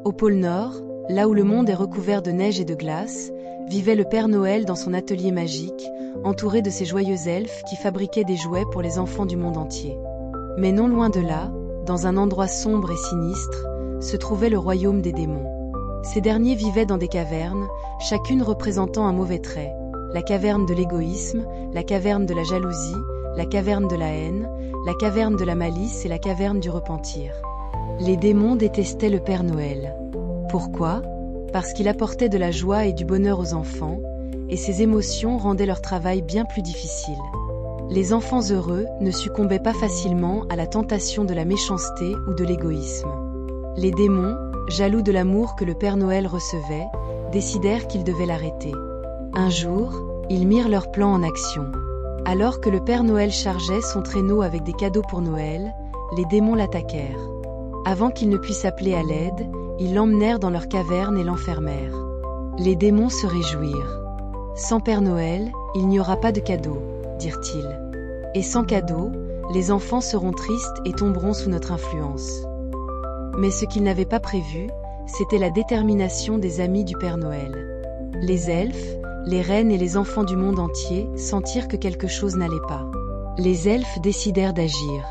Au pôle Nord, là où le monde est recouvert de neige et de glace, vivait le Père Noël dans son atelier magique, entouré de ses joyeux elfes qui fabriquaient des jouets pour les enfants du monde entier. Mais non loin de là, dans un endroit sombre et sinistre, se trouvait le royaume des démons. Ces derniers vivaient dans des cavernes, chacune représentant un mauvais trait. La caverne de l'égoïsme, la caverne de la jalousie, la caverne de la haine, la caverne de la malice et la caverne du repentir. Les démons détestaient le Père Noël. Pourquoi ? Parce qu'il apportait de la joie et du bonheur aux enfants, et ces émotions rendaient leur travail bien plus difficile. Les enfants heureux ne succombaient pas facilement à la tentation de la méchanceté ou de l'égoïsme. Les démons, jaloux de l'amour que le Père Noël recevait, décidèrent qu'ils devaient l'arrêter. Un jour, ils mirent leur plan en action. Alors que le Père Noël chargeait son traîneau avec des cadeaux pour Noël, les démons l'attaquèrent. Avant qu'il ne puisse appeler à l'aide, ils l'emmenèrent dans leur caverne et l'enfermèrent. Les démons se réjouirent. « Sans Père Noël, il n'y aura pas de cadeaux, dirent-ils. Et sans cadeaux, les enfants seront tristes et tomberont sous notre influence. » Mais ce qu'ils n'avaient pas prévu, c'était la détermination des amis du Père Noël. Les elfes, les reines et les enfants du monde entier sentirent que quelque chose n'allait pas. Les elfes décidèrent d'agir.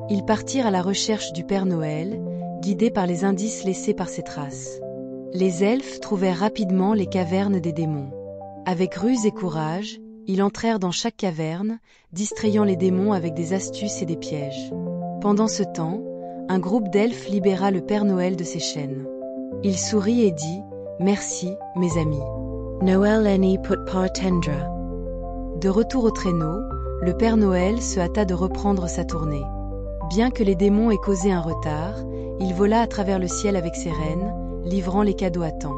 Ils partirent à la recherche du Père Noël, guidés par les indices laissés par ses traces. Les elfes trouvèrent rapidement les cavernes des démons. Avec ruse et courage, ils entrèrent dans chaque caverne, distrayant les démons avec des astuces et des pièges. Pendant ce temps, un groupe d'elfes libéra le Père Noël de ses chaînes. Il sourit et dit « Merci, mes amis. Noël eni put par tendra ». De retour au traîneau, le Père Noël se hâta de reprendre sa tournée. Bien que les démons aient causé un retard, il vola à travers le ciel avec ses reines, livrant les cadeaux à temps.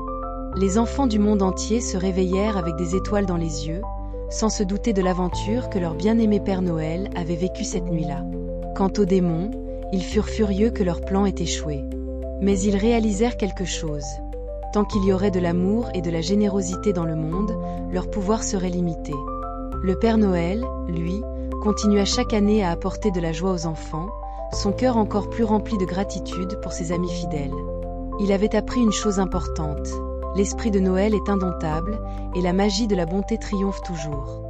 Les enfants du monde entier se réveillèrent avec des étoiles dans les yeux, sans se douter de l'aventure que leur bien-aimé Père Noël avait vécue cette nuit-là. Quant aux démons, ils furent furieux que leur plan ait échoué. Mais ils réalisèrent quelque chose. Tant qu'il y aurait de l'amour et de la générosité dans le monde, leur pouvoir serait limité. Le Père Noël, lui, continua chaque année à apporter de la joie aux enfants, son cœur encore plus rempli de gratitude pour ses amis fidèles. Il avait appris une chose importante. L'esprit de Noël est indomptable, et la magie de la bonté triomphe toujours.